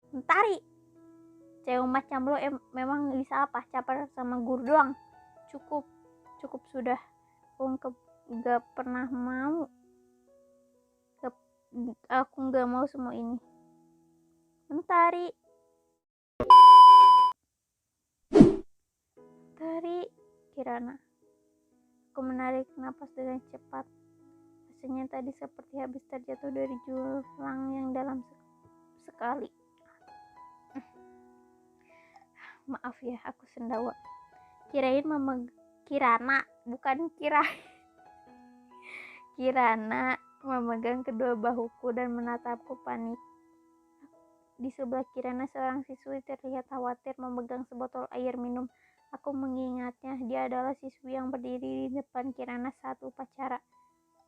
Mentari, cewek macam lo memang bisa apa? Caper sama guru doang. Cukup sudah. Gak pernah mau. Aku gak mau semua ini. Mentari, Kirana. Aku menarik napas dengan cepat. Rasanya tadi seperti habis terjatuh dari jurang yang dalam sekali. Maaf ya, aku sendawa. Kirana, bukan kirain. Kirana memegang kedua bahuku dan menatapku panik. Di sebelah Kirana seorang siswi terlihat khawatir memegang sebotol air minum. Aku mengingatnya, dia adalah siswi yang berdiri di depan Kirana saat upacara.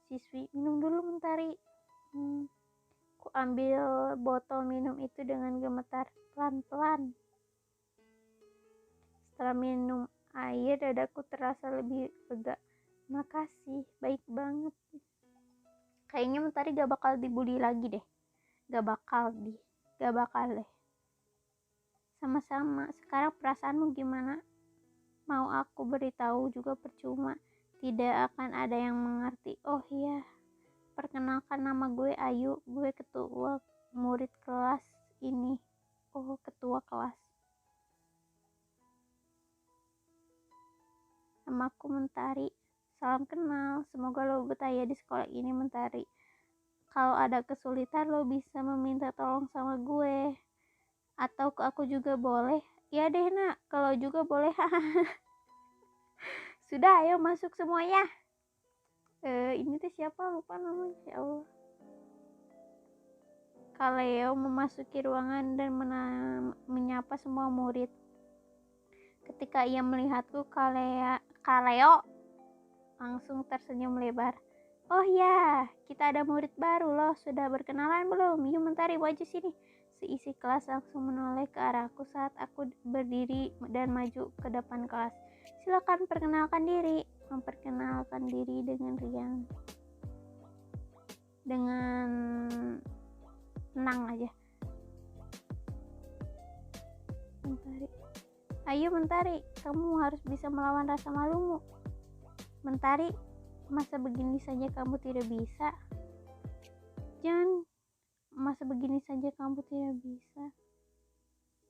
Siswi, minum dulu Mentari. Ku ambil botol minum itu dengan gemetar, pelan-pelan. Setelah minum air, dadaku terasa lebih lega. Makasih, baik banget. Kayaknya Mentari gak bakal dibully lagi deh. Gak bakal deh. Sama-sama. Sekarang perasaanmu gimana? Mau aku beritahu juga percuma. Tidak akan ada yang mengerti. Oh iya, perkenalkan nama gue Ayu. Gue ketua murid kelas ini. Oh, ketua kelas. Namaku Mentari. Salam kenal. Semoga lo betah di sekolah ini Mentari. Kalau ada kesulitan lo bisa meminta tolong sama gue. Atau aku juga boleh. Ya deh nak, kalau juga boleh. Sudah, ayo masuk semuanya. Ini tuh siapa? Lupa namanya. Ya Allah. Kaleo memasuki ruangan dan menyapa semua murid. Ketika ia melihatku, Kaleo langsung tersenyum lebar. Oh ya, kita ada murid baru loh. Sudah berkenalan belum? Yuk Mentari, wajib sini. Seisi kelas langsung menoleh ke arahku saat aku berdiri dan maju ke depan kelas. Silakan perkenalkan diri. Memperkenalkan diri dengan riang. Dengan tenang aja. Mentari. Ayo Mentari, kamu harus bisa melawan rasa malumu. Mentari, masa begini saja kamu tidak bisa? Jangan, masa begini saja kamu tidak bisa?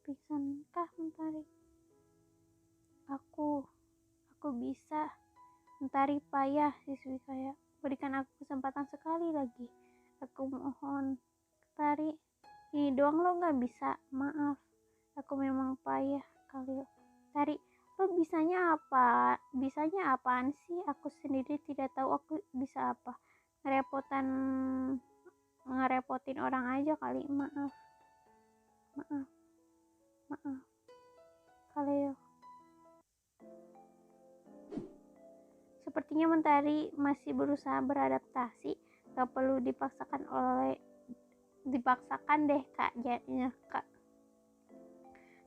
Pisankah Mentari? Aku bisa. Mentari payah, siswi saya. Berikan aku kesempatan sekali lagi. Aku mohon. Mentari, ini doang lo gak bisa. Maaf, aku memang payah kali. Mentari, lo bisanya apa? Bisanya apaan sih? Aku sendiri tidak tahu aku bisa apa. Ngerepotin orang aja kali. Maaf. Kaleo. Sepertinya Mentari masih berusaha beradaptasi. Gak perlu dipaksakan deh kak.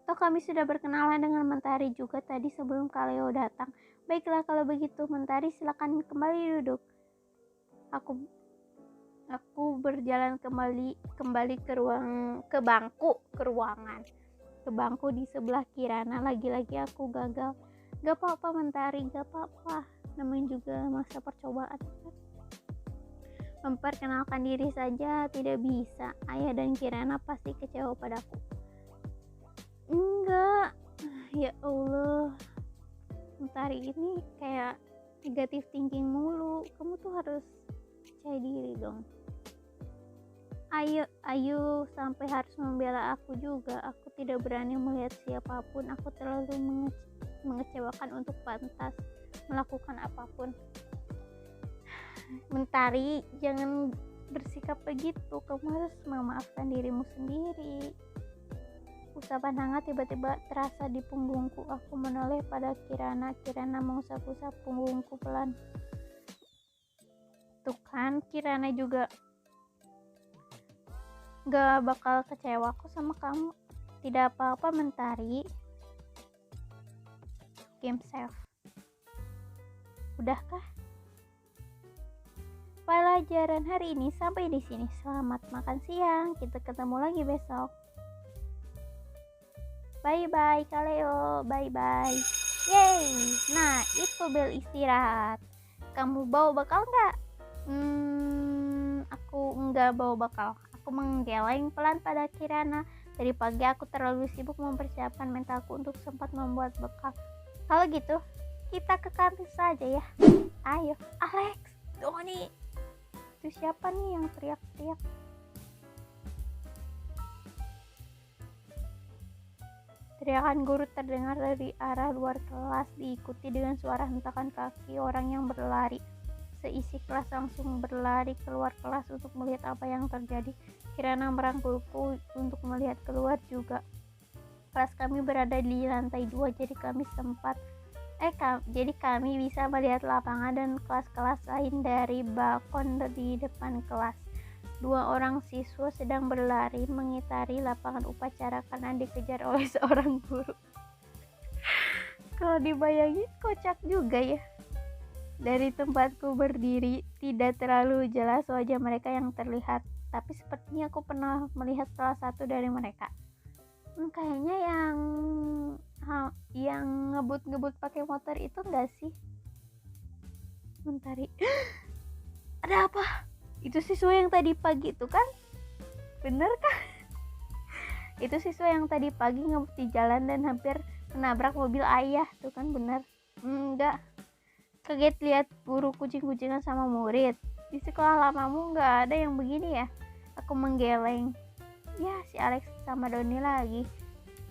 Toh kami sudah berkenalan dengan Mentari juga tadi sebelum Kaleo datang. Baiklah kalau begitu Mentari, silakan kembali duduk. Aku berjalan kembali ke ruangan. Ke bangku di sebelah Kirana. Lagi-lagi aku gagal. Gak apa-apa Mentari, gak apa-apa. Namanya juga masa percobaan. Memperkenalkan diri saja tidak bisa. Ayah dan Kirana pasti kecewa padaku. Enggak, ya Allah, Mentari ini kayak negatif thinking mulu. Kamu tuh harus percaya diri dong. Ayo sampai harus membela aku juga. Aku tidak berani melihat siapapun. Aku terlalu mengecewakan untuk pantas melakukan apapun. Mentari, jangan bersikap begitu. Kamu harus memaafkan dirimu sendiri. Usapan hangat tiba-tiba terasa di punggungku. Aku menoleh pada Kirana. Kirana mengusap-usap punggungku pelan. Tuh kan, Kirana juga gak bakal kecewa aku sama kamu. Tidak apa-apa Mentari. Game save. Udahkah? Pelajaran hari ini sampai di sini. Selamat makan siang. Kita ketemu lagi besok. Bye bye Kaleo, bye bye. Yeay. Nah, itu bel istirahat. Kamu bawa bekal nggak? Aku nggak bawa bekal. Aku menggeleng pelan pada Kirana. Dari pagi aku terlalu sibuk mempersiapkan mentalku untuk sempat membuat bekal. Kalau gitu, kita ke kantin saja ya. Ayo, Alex, Doni. Itu siapa nih yang teriak-teriak? Teriakan guru terdengar dari arah luar kelas, diikuti dengan suara hentakan kaki orang yang berlari. Seisi kelas langsung berlari keluar kelas untuk melihat apa yang terjadi. Kirana merangkulku untuk melihat keluar juga. Kelas kami berada di lantai 2, jadi kami bisa melihat lapangan dan kelas-kelas lain dari balkon di depan kelas. 2 orang siswa sedang berlari mengitari lapangan upacara karena dikejar oleh seorang guru. Kalau dibayangin kocak juga ya. Dari tempatku berdiri, tidak terlalu jelas wajah mereka yang terlihat, tapi sepertinya aku pernah melihat salah satu dari mereka. Kayaknya yang ngebut-ngebut pakai motor itu enggak sih? Mentari. Ada apa? Itu siswa yang tadi pagi itu kan? Bener kan? Itu siswa yang tadi pagi ngebut di jalan dan hampir menabrak mobil ayah, tuh kan bener? Enggak. Kaget lihat guru kucing-kucingan sama murid. Di sekolah lamamu nggak ada yang begini ya? Aku menggeleng. Ya, si Alex sama Doni lagi.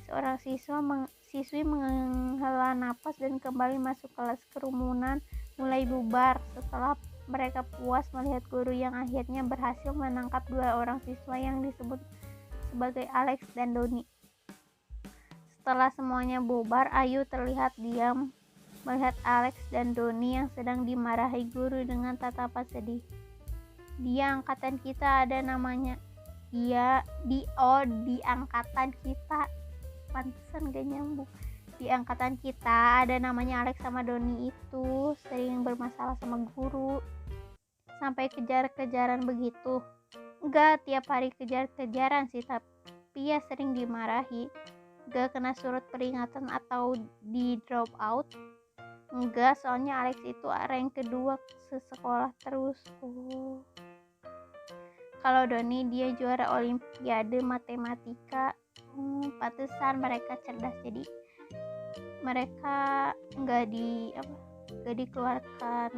Seorang siswi menghela napas dan kembali masuk kelas. Kerumunan mulai bubar setelah mereka puas melihat guru yang akhirnya berhasil menangkap 2 orang siswa yang disebut sebagai Alex dan Doni. Setelah semuanya bubar, Ayu terlihat diam melihat Alex dan Doni yang sedang dimarahi guru dengan tatapan sedih. Dia angkatan kita ada namanya. Di angkatan kita. Pantesan gak nyambung. Di angkatan kita ada namanya Alex sama Doni itu sering bermasalah sama guru. Sampai kejar-kejaran begitu. Enggak tiap hari kejar-kejaran sih, tapi ya sering dimarahi. Gak kena surat peringatan atau di drop out. Enggak, soalnya Alex itu rank kedua sesekolah terus. Kalau Doni dia juara olimpiade matematika. Pantesan mereka cerdas, jadi mereka nggak dikeluarkan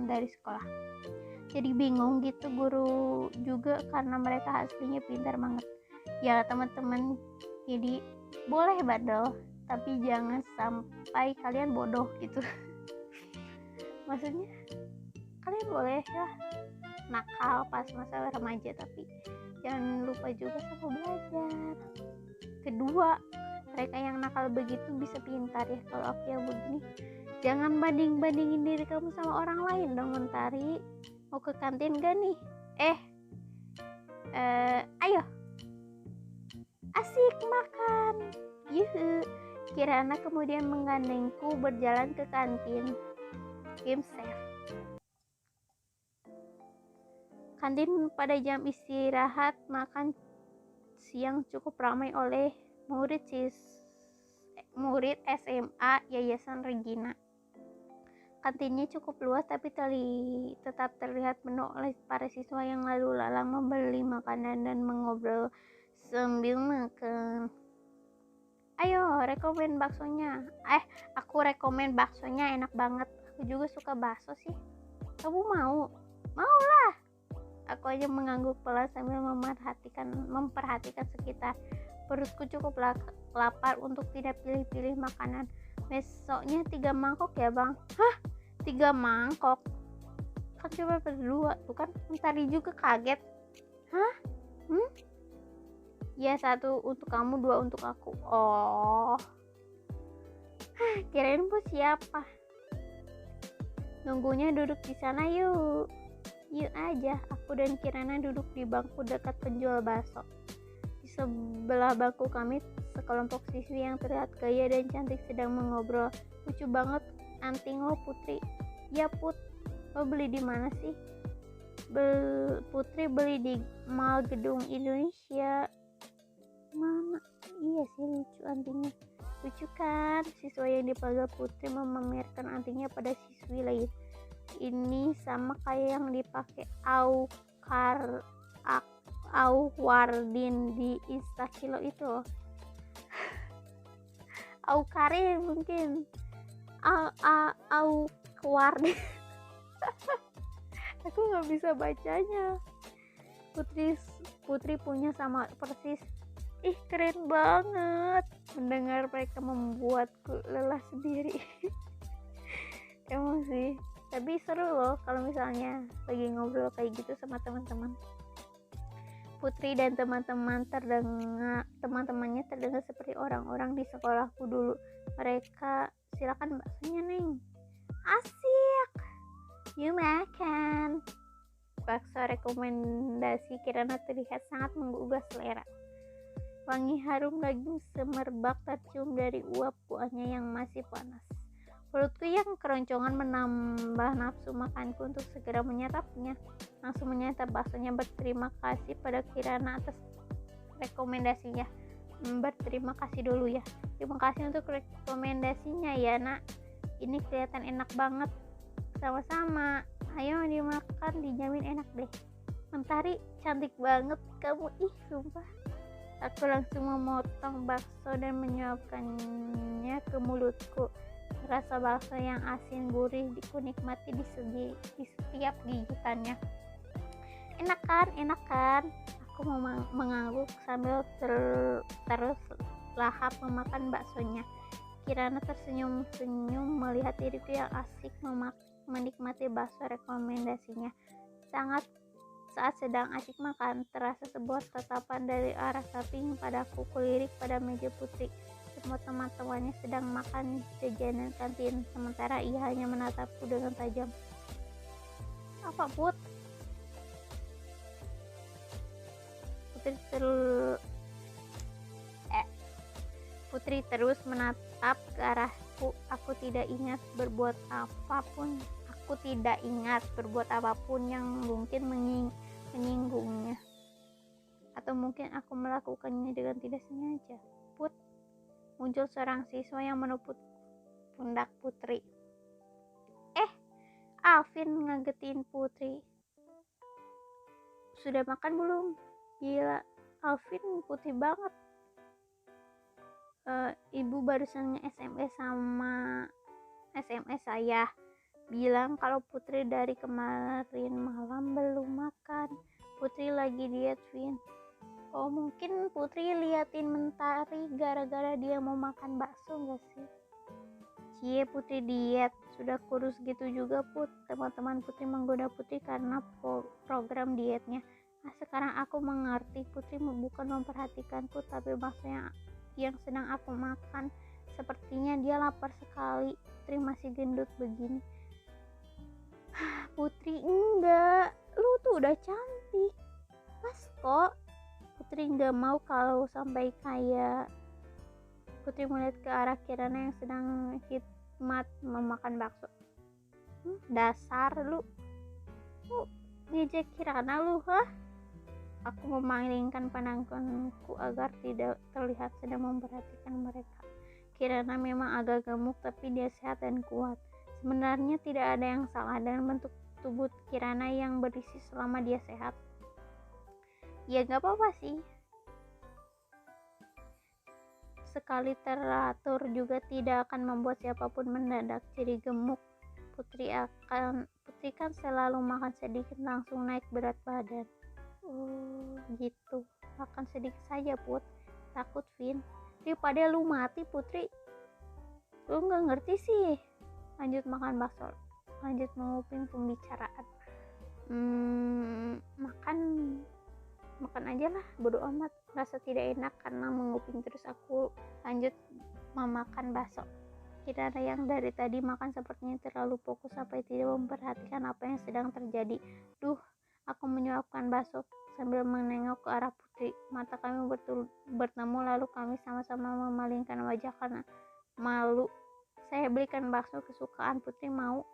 dari sekolah. Jadi bingung gitu guru juga karena mereka aslinya pintar banget. Ya teman-teman, jadi boleh bandel, tapi jangan sampai kalian bodoh gitu. Maksudnya kalian boleh ya nakal pas masa remaja, tapi jangan lupa juga sama belajar. Kedua, mereka yang nakal begitu bisa pintar ya. Kalau aku yang begini, jangan banding-bandingin diri kamu sama orang lain dong. Mentari mau ke kantin gak nih? Ayo asik makan. Yuhu. Kirana kemudian menggandengku berjalan ke kantin. Game safe. Kantin pada jam istirahat makan siang cukup ramai oleh murid SMA Yayasan Regina. Kantinnya cukup luas tapi tetap terlihat penuh oleh para siswa yang lalu lalang membeli makanan dan mengobrol sambil makan. Ayo rekomen baksonya. Aku rekomen baksonya, enak banget. Aku juga suka bakso sih. Kamu mau? Mau lah. Aku aja mengangguk pelan sambil memperhatikan sekitar. Perutku cukup lapar untuk tidak pilih-pilih makanan. Besoknya 3 mangkok ya bang? Hah? 3 mangkok? Kan cuma berdua, tuh kan Mentari juga kaget. Hah? Ya 1 untuk kamu, 2 untuk aku. Oh. Kirain bos siapa? Nunggunya duduk di sana yuk. Yuk aja. Aku dan Kirana duduk di bangku dekat penjual bakso. Di sebelah bangku kami sekelompok siswi yang terlihat gaya dan cantik sedang mengobrol. Lucu banget anting lo Putri. Ya Put, lo beli di mana sih? Putri beli di Mall Gedung Indonesia. Mana? Iya sih lucu antingnya. Lucu kan, siswa yang dipanggil Putri memamerkan antingnya pada siswi lain. Ini sama kayak yang dipakai Auwardin di Instakilo itu. Aukarin mungkin. Auwardin. Aku nggak bisa bacanya. Putri punya sama persis. Ih, keren banget. Mendengar mereka membuatku lelah sendiri. Emang sih, tapi seru loh kalau misalnya lagi ngobrol kayak gitu sama teman-teman. Putri dan teman-temannya terdengar seperti orang-orang di sekolahku dulu. Mereka, silakan baksonya Neng. Asik, you makan. Bakso rekomendasi Kirana terlihat sangat menggugah selera. Wangi harum daging semerbak tercium dari uap kuahnya yang masih panas. Perutku yang keroncongan menambah nafsu makanku untuk segera menyantapnya. Langsung menyantap baksonya, berterima kasih pada Kirana atas rekomendasinya. Berterima kasih dulu ya. Terima kasih untuk rekomendasinya ya nak. Ini kelihatan enak banget. Sama-sama. Ayo dimakan, dijamin enak deh. Mentari, cantik banget kamu. Ih, sumpah. Aku langsung memotong bakso dan menyuapkannya ke mulutku. Rasa bakso yang asin gurih kunikmati di setiap gigitannya. Enak kan? Aku mengangguk sambil terus lahap memakan baksonya. Kirana tersenyum-senyum melihat diriku yang asik menikmati bakso rekomendasinya. Saat sedang asik makan, terasa sebuah tatapan dari arah samping padaku. Kulirik pada meja Putri. Semua teman-temannya sedang makan jajanan kantin, sementara ia hanya menatapku dengan tajam. Apa, Put? Putri terus menatap ke arahku. Aku tidak ingat berbuat apapun yang mungkin menyinggungnya. Atau mungkin aku melakukannya dengan tidak sengaja. Put, muncul seorang siswa yang menepuk pundak Putri. Alvin ngagetin Putri. Sudah makan belum? Gila, Alvin putih banget. Ibu barusan SMS saya bilang kalau Putri dari kemarin malam belum makan. Putri lagi diet, Vin. Oh, mungkin Putri liatin Mentari gara-gara dia mau makan bakso gak sih? Cie, Putri diet. Sudah kurus gitu juga, Put. Teman-teman Putri menggoda Putri karena program dietnya. Sekarang aku mengerti. Putri bukan memperhatikanku, tapi bakso yang sedang aku makan. Sepertinya dia lapar sekali. Putri masih gendut begini. Putri, enggak. Lu tuh udah cantik. Pas kok. Putri enggak mau kalau sampai kayak. Putri melihat ke arah Kirana yang sedang hikmat memakan bakso. Dasar lu. Ngejek Kirana lu, hah? Aku memalingkan pandanganku agar tidak terlihat sedang memperhatikan mereka. Kirana memang agak gemuk, tapi dia sehat dan kuat. Sebenarnya tidak ada yang salah dengan bentuk tubuh Kirana yang berisi selama dia sehat. Ya gak apa-apa sih. Sekali teratur juga tidak akan membuat siapapun mendadak jadi gemuk. Putri kan selalu makan sedikit langsung naik berat badan. Oh gitu, makan sedikit saja Put. Takut Vin, daripada lu mati Putri. Lu gak ngerti sih. Lanjut makan bakso, lanjut menguping pembicaraan. Makan aja lah, bodo amat. Rasa tidak enak karena menguping terus. Aku lanjut memakan bakso. Kirana yang dari tadi makan sepertinya terlalu fokus sampai tidak memperhatikan apa yang sedang terjadi. Aku menyuapkan bakso sambil menengok ke arah Putri. Mata kami bertemu, lalu kami sama-sama memalingkan wajah karena malu. Saya belikan bakso kesukaan Putri, mau?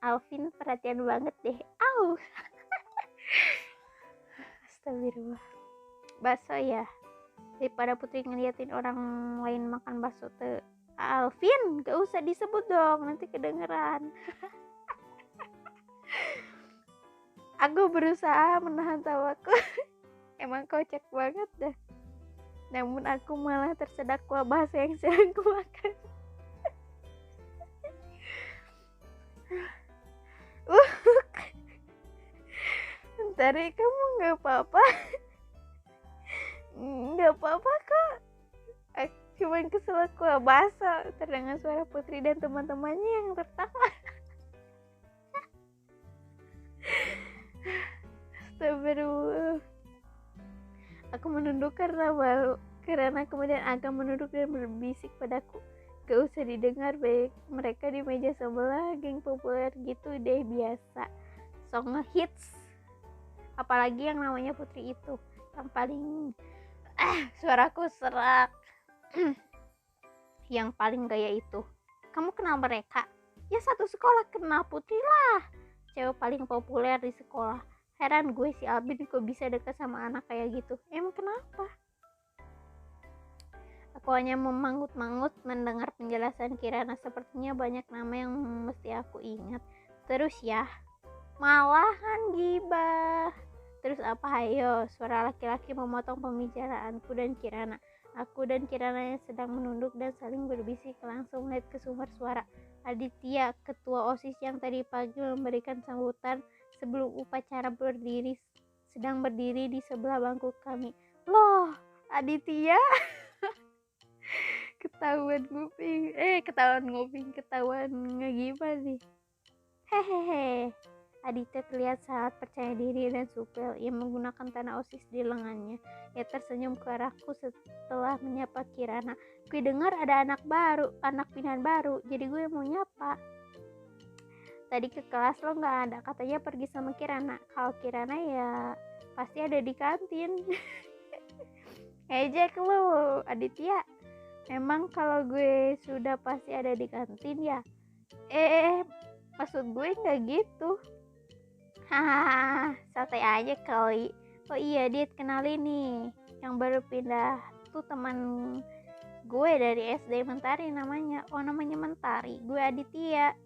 Alvin perhatian banget deh. Au. Astagfirullah. Bakso ya. Daripada Putri ngeliatin orang lain makan bakso teh. Alvin, gak usah disebut dong, nanti kedengeran. Aku berusaha menahan tawaku. Emang kocak banget dah. Namun aku malah tersedak kuah bakso yang sedang kumakan. Mentari, kamu gak apa-apa? Gak apa-apa kok. Cuman kesel kuah bakso. Terdengar suara Putri dan teman-temannya yang tertawa. Astagfirullah. Aku menunduk karena malu. Karena kemudian agak menunduk dan berbisik padaku. Gak usah didengar, baik. Mereka di meja sebelah geng populer gitu deh, biasa. Song hits. Apalagi yang namanya Putri itu. Yang paling suaraku serak. Yang paling gaya itu. Kamu kenal mereka? Ya satu sekolah, kenal Putri lah. Cewek paling populer di sekolah. Heran gue si Albin kok bisa deket sama anak kayak gitu. Emang kenapa? Aku hanya memangut-mangut mendengar penjelasan Kirana. Sepertinya banyak nama yang mesti aku ingat. Terus ya, malahan gibah. Terus apa, hayo? Suara laki-laki memotong pembicaraanku dan Kirana. Aku dan Kirana yang sedang menunduk dan saling berbisik langsung melihat ke sumber suara. Aditya, ketua OSIS yang tadi pagi memberikan sambutan sebelum upacara sedang berdiri di sebelah bangku kami. Loh, Aditya? Ketahuan ngegibah nih. Hehehe. Aditya terlihat sangat percaya diri dan supel. Ia menggunakan tanda OSIS di lengannya. Ia tersenyum ke arahku setelah menyapa Kirana. Gue dengar ada anak pindahan baru. Jadi gue mau nyapa. Tadi ke kelas lo gak ada. Katanya pergi sama Kirana. Kalau Kirana ya pasti ada di kantin. Ejek lo, Aditya. Memang kalau gue sudah pasti ada di kantin ya? Maksud gue gak gitu. Hahaha, santai aja kali. Oh iya, Dit, kenalin nih. Yang baru pindah tuh teman gue dari SD, Mentari namanya. Oh, namanya Mentari. Gue Aditya.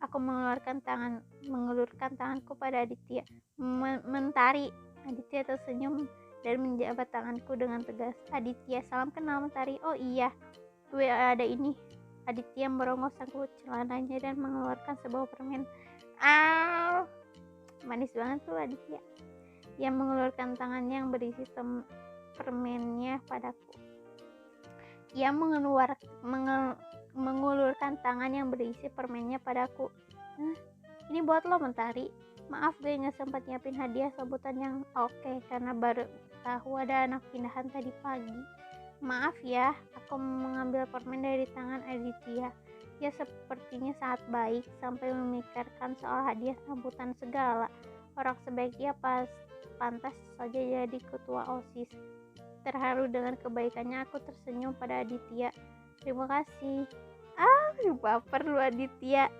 Aku mengulurkan tanganku pada Aditya. Mentari. Aditya tersenyum dan menjabat tanganku dengan tegas. Aditya, salam kenal Mentari. Oh iya, gue ada ini. Aditya merongos sangkut celananya dan mengeluarkan sebuah permen. Manis banget tuh Aditya. Ia mengeluarkan tangannya yang berisi permennya padaku. Ia mengulurkan tangan yang berisi permennya padaku. Ini buat lo, Mentari. Maaf gue gak sempat nyiapin hadiah sambutan yang oke karena baru tahu ada anak pindahan tadi pagi. Maaf ya, aku mengambil permen dari tangan Aditya. Ia sepertinya sangat baik sampai memikirkan soal hadiah sambutan segala. Orang sebaiknya pantas saja jadi ketua OSIS. Terharu dengan kebaikannya, aku tersenyum pada Aditya. Terima kasih. Baper lu Aditya.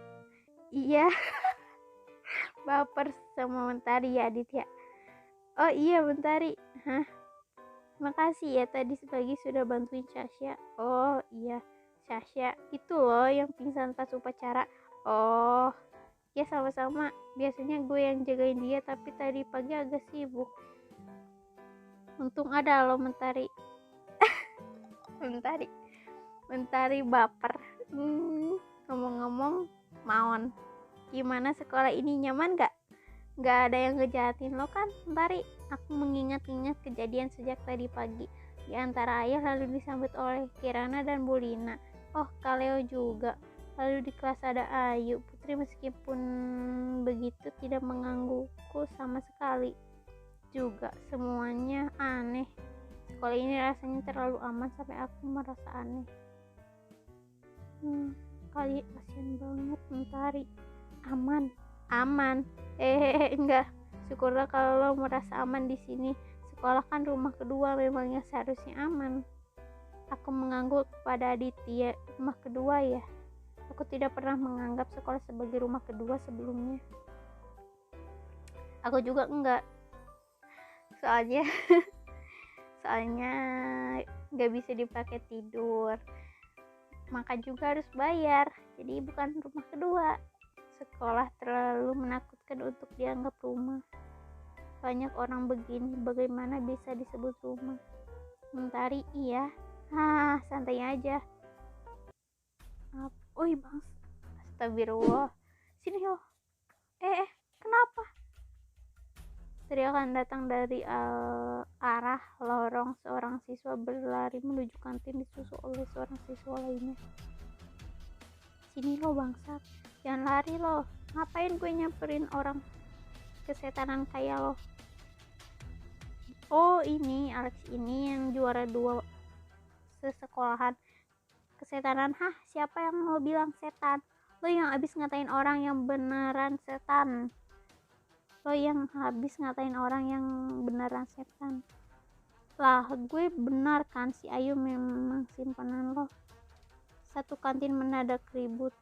Iya. Baper sama Mentari ya Aditya. Oh iya Mentari. Makasih ya tadi pagi sudah bantuin Sasha. Oh iya, Sasha itu loh yang pingsan pas upacara. Oh ya, sama-sama. Biasanya gue yang jagain dia, tapi tadi pagi agak sibuk. Untung ada lo Mentari. Mentari baper. Ngomong-ngomong, Maon, gimana sekolah ini, nyaman gak? Gak ada yang ngejahatin lo kan, Mentari? Aku mengingat-ingat kejadian sejak tadi pagi. Di antara ayah lalu disambut oleh Kirana dan Bulina. Oh, Kaleo juga. Lalu di kelas ada Ayu. Putri meskipun begitu tidak menggangguku sama sekali. Juga semuanya aneh. Sekolah ini rasanya terlalu aman sampai aku merasa aneh. Kali kasihan banget Mentari. Aman. Enggak. Syukurlah kalau lo merasa aman di sini. Sekolah kan rumah kedua, memangnya seharusnya aman. Aku mengangguk kepada Aditya. Rumah kedua ya? Aku tidak pernah menganggap sekolah sebagai rumah kedua sebelumnya. Aku juga enggak. Soalnya soalnya nggak bisa dipakai tidur, makan juga harus bayar, jadi bukan rumah kedua. Sekolah terlalu menakutkan untuk dianggap rumah. Banyak orang begini, bagaimana bisa disebut rumah? Mentari, iya. Santai aja. Oi bang, astagfirullah. Sini yo. Kenapa? Teriakan datang dari arah lorong. Seorang siswa berlari menuju kantin disusul oleh seorang siswa lainnya. Sini lo bangsat, jangan lari lo. Ngapain gue nyamperin orang kesetanan kayak lo? Oh ini Alex ini yang juara 2 sesekolahan. Kesetanan? Siapa yang lo bilang setan? Lo yang abis ngatain orang yang beneran setan. Lah gue benar kan, si Ayu memang simpanan lo. Satu kantin mendadak ribut.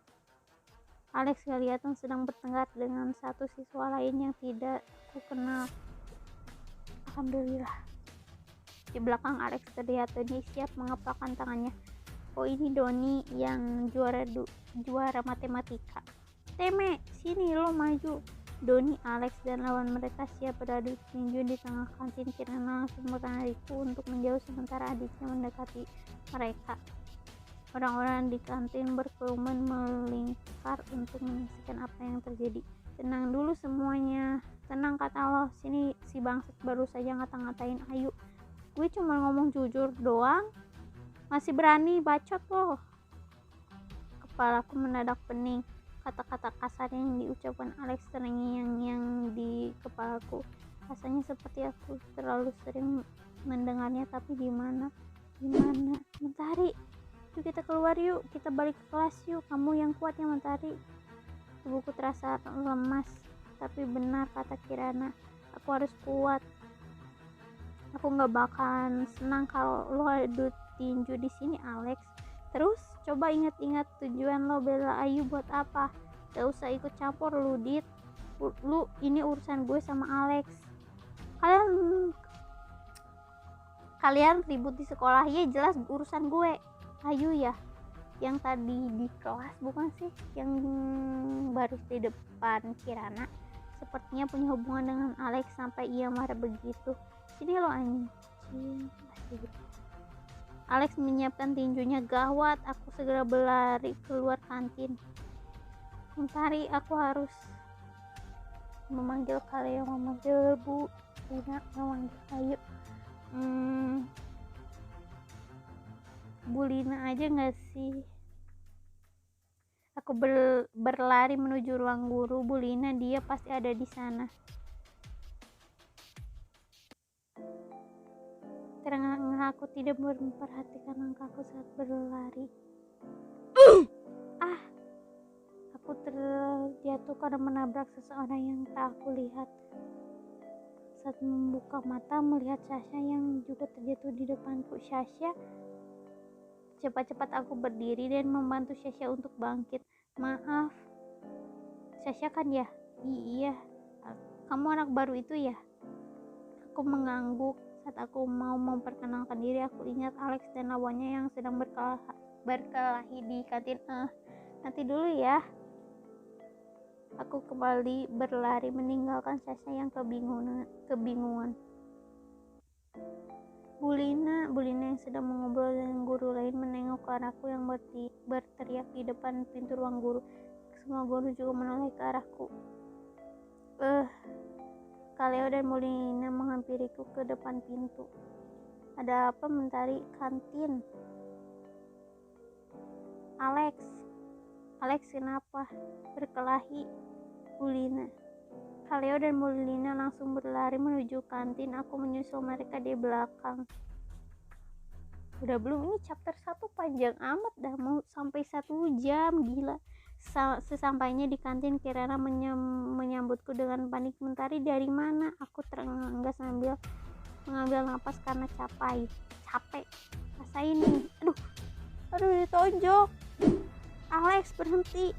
Alex kelihatan sedang bertengkar dengan satu siswa lain yang tidak aku kenal. Alhamdulillah. Di belakang Alex terlihat Doni siap mengepalkan tangannya. Oh ini Doni yang juara matematika. Teme, sini lo maju. Doni, Alex dan lawan mereka siap beradu tinju di tengah kantin. Kirana langsung menariku untuk menjauh sementara adiknya mendekati mereka. Orang-orang di kantin berkerumun melingkar untuk menyaksikan apa yang terjadi. Tenang dulu semuanya. Tenang kata lo. Sini si bangsat baru saja ngata-ngatain Ayu. Gue cuma ngomong jujur doang. Masih berani bacot lo. Kepalaku mendadak pening. Kata-kata kasar yang diucapkan Alex terngiang-ngiang di kepalaku. Rasanya seperti aku terlalu sering mendengarnya, tapi di mana? Mentari, yuk kita keluar yuk, kita balik ke kelas yuk. Kamu yang kuat ya Mentari. Tubuhku terasa lemas, tapi benar kata Kirana, aku harus kuat. Aku nggak bakalan senang kalau lo adu tinju di sini Alex. Terus coba ingat-ingat tujuan lo bela Ayu buat apa? Gak usah ikut campur lu Dit. Lu ini urusan gue sama Alex. Kalian ribut di sekolah ya jelas urusan gue. Ayu ya yang tadi di kelas bukan sih, yang baru di depan Kirana sepertinya punya hubungan dengan Alex sampai ia marah begitu. Sini lo anjing. Alex menyiapkan tinjunya. Gawat, aku segera berlari keluar kantin. Mentari, aku harus memanggil kalian, memanggil Bu Lina, memanggil Ayu. Bu Lina aja gak sih? Aku berlari menuju ruang guru. Bu Lina, dia pasti ada di sana. Terengah-engah aku tidak memperhatikan langkahku saat berlari. Aku terjatuh karena menabrak seseorang yang tak aku lihat. Saat membuka mata melihat Sasha yang juga terjatuh di depanku. Sasha, cepat-cepat aku berdiri dan membantu Sasha untuk bangkit. Maaf, Sasha kan ya? Iya, kamu anak baru itu ya? Aku mengangguk. Saat aku mau memperkenalkan diri, aku ingat Alex dan lawannya yang sedang berkelahi di kantin. Nanti dulu ya. Aku kembali berlari meninggalkan Sasha yang kebingungan. Bu Lina yang sedang mengobrol dengan guru lain menengok ke arahku yang berteriak di depan pintu ruang guru. Semua guru juga menoleh ke arahku. Kaleo dan Bu Lina menghampiriku ke depan pintu. Ada apa Mentari? Kantin. Alex kenapa? Berkelahi. Bu Lina. Kaleo dan Bu Lina langsung berlari menuju kantin. Aku menyusul mereka di belakang. Udah belum? Ini chapter 1 panjang amat dah, mau sampai 1 jam, gila. Sesampainya di kantin, Kirana menyambutku dengan panik. Mentari dari mana? Aku terengah-engah sambil mengambil napas karena capek. Rasain nih. Aduh ditonjok. Alex berhenti.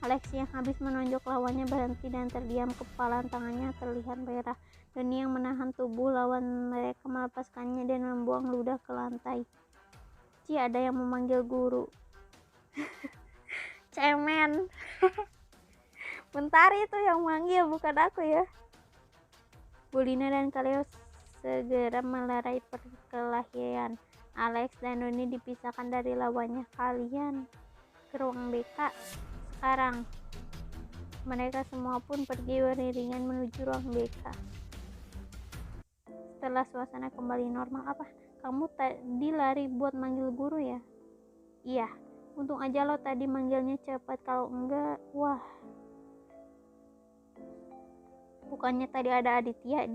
Alex yang habis menonjok lawannya berhenti dan terdiam. Kepalan tangannya terlihat merah. Doni yang menahan tubuh lawan mereka melepaskannya dan membuang ludah ke lantai. Ci, ada yang memanggil guru. Cemen. Mentari itu yang manggil, bukan aku ya. Bulina dan Kaleo segera melerai perkelahian. Alex dan Doni dipisahkan dari lawannya. Kalian ke ruang BK sekarang. Mereka semua pun pergi beriringan menuju ruang BK. Setelah suasana kembali normal, apa? Kamu tadi lari buat manggil guru ya? Iya, untung aja lo tadi manggilnya cepat, kalau enggak, wah. Bukannya tadi ada Aditya,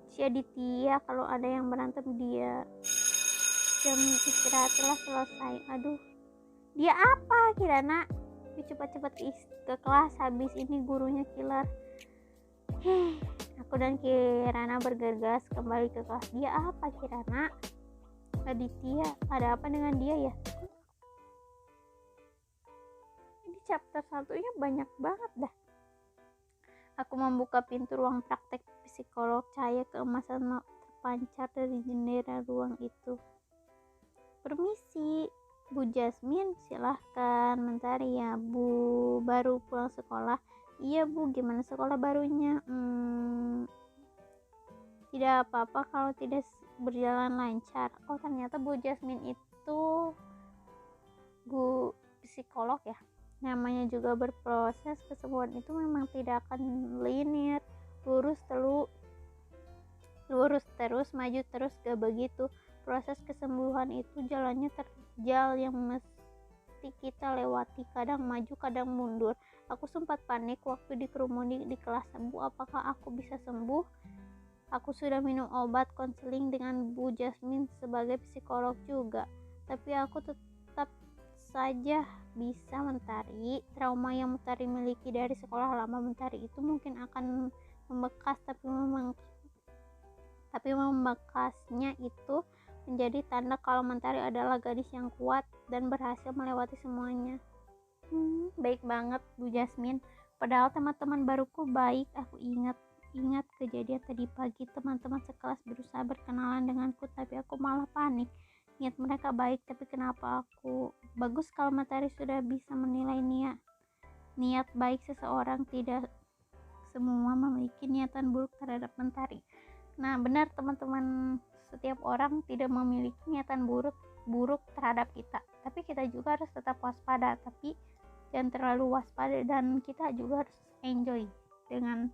si Aditya kalau ada yang berantem dia. Jam istirahat telah selesai. Aduh, dia apa Kirana? Cepat-cepat ke kelas, habis ini gurunya killer. Aku dan Kirana bergegas kembali ke kelas. Dia apa Kirana? Aditya, ada apa dengan dia ya? Ini chapter 1-nya banyak banget dah. Aku membuka pintu ruang praktek psikolog. Cahaya keemasan terpancar dari jendela ruang itu. Permisi, Bu Jasmine, silahkan. Mentari ya, Bu baru pulang sekolah. Iya Bu, gimana sekolah barunya? Tidak apa-apa kalau tidak berjalan lancar. Oh, ternyata Bu Jasmine itu Bu psikolog ya. Namanya juga berproses, kesembuhan itu memang tidak akan linear. Lurus terus, maju terus, gak begitu. Proses kesembuhan itu jalannya terjal yang mesti kita lewati, kadang maju kadang mundur. Aku sempat panik waktu dikerumuni di kelas. Bu, apakah aku bisa sembuh? Aku sudah minum obat konseling dengan Bu Jasmine sebagai psikolog juga, tapi aku tetap saja bisa Mentari. Trauma yang Mentari miliki dari sekolah lama Mentari itu mungkin akan membekas, tapi membekasnya itu menjadi tanda kalau Mentari adalah gadis yang kuat dan berhasil melewati semuanya. Baik banget Bu Jasmine. Padahal teman-teman baruku baik. Aku ingat kejadian tadi pagi. Teman-teman sekelas berusaha berkenalan denganku, tapi aku malah panik. Niat mereka baik, tapi kenapa aku? Bagus kalau Mentari sudah bisa menilai niat baik seseorang. Tidak semua memiliki niatan buruk terhadap Mentari. Nah, benar teman-teman, setiap orang tidak memiliki niatan buruk terhadap kita, tapi kita juga harus tetap waspada, tapi jangan terlalu waspada, dan kita juga harus enjoy dengan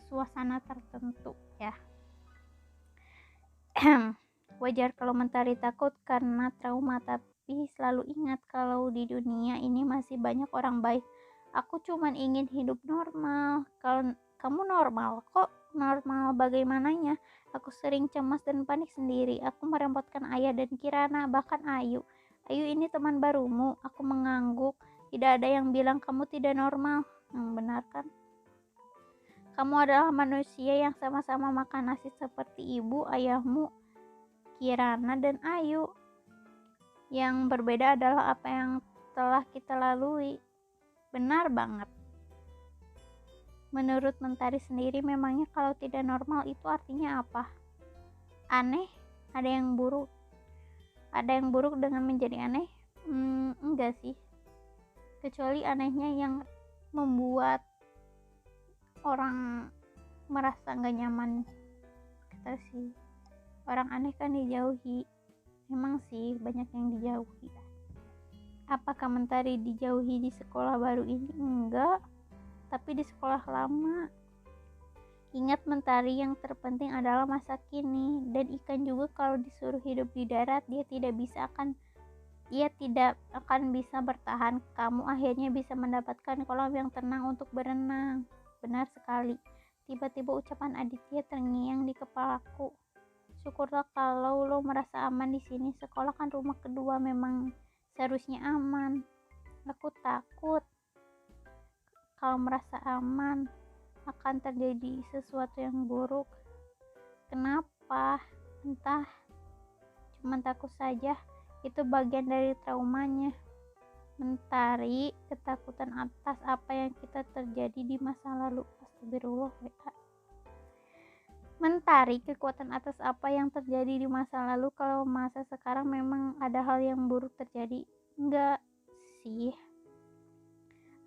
suasana tertentu ya. Wajar kalau Mentari takut karena trauma, tapi selalu ingat kalau di dunia ini masih banyak orang baik. Aku cuman ingin hidup normal. Kalau kamu normal kok. Normal bagaimananya? Aku sering cemas dan panik sendiri. Aku merepotkan Ayah dan Kirana, bahkan Ayu. Ayu ini teman barumu. Aku mengangguk. Tidak ada yang bilang kamu tidak normal. Benar kan? Kamu adalah manusia yang sama-sama makan nasi seperti ibu, ayahmu, Kirana, dan Ayu. Yang berbeda adalah apa yang telah kita lalui. Benar banget. Menurut Mentari sendiri, memangnya kalau tidak normal itu artinya apa? Aneh? Ada yang buruk? Ada yang buruk dengan menjadi aneh? Enggak sih. Kecuali anehnya yang membuat orang merasa gak nyaman. Kata sih, orang aneh kan dijauhi. Memang sih banyak yang dijauhi. Apakah Mentari dijauhi di sekolah baru ini? Enggak, tapi di sekolah lama. Ingat Mentari, yang terpenting adalah masa kini. Dan ikan juga kalau disuruh hidup di darat, dia tidak akan bisa bertahan. Kamu akhirnya bisa mendapatkan kolam yang tenang untuk berenang. Benar sekali. Tiba-tiba ucapan Aditya terngiang di kepalaku. Syukurlah kalau lo merasa aman di sini. Sekolah kan rumah kedua, memang seharusnya aman. Aku takut kalau merasa aman akan terjadi sesuatu yang buruk. Kenapa? Entah. Cuman takut saja. Itu bagian dari traumanya. Mentari ketakutan atas apa yang kita terjadi di masa lalu. Astagfirullah. Mentari kekuatan atas apa yang terjadi di masa lalu. Kalau masa sekarang memang ada hal yang buruk terjadi. Enggak sih.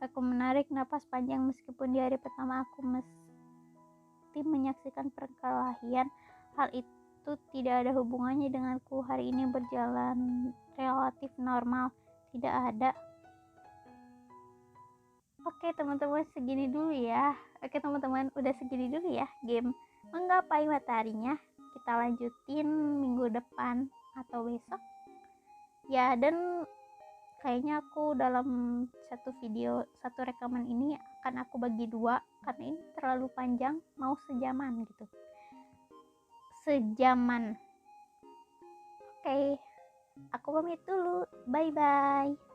Aku menarik napas panjang meskipun di hari pertama aku mesti menyaksikan perkelahian. Hal itu tidak ada hubungannya denganku. Hari ini berjalan relatif normal. Tidak ada. Oke teman-teman, segini dulu ya. Oke teman-teman, udah segini dulu ya game Menggapai Mataharinya. Kita lanjutin minggu depan atau besok ya. Dan kayaknya aku dalam satu video, satu rekaman ini akan aku bagi dua karena ini terlalu panjang, mau sejaman gitu. Oke, aku pamit dulu, bye bye.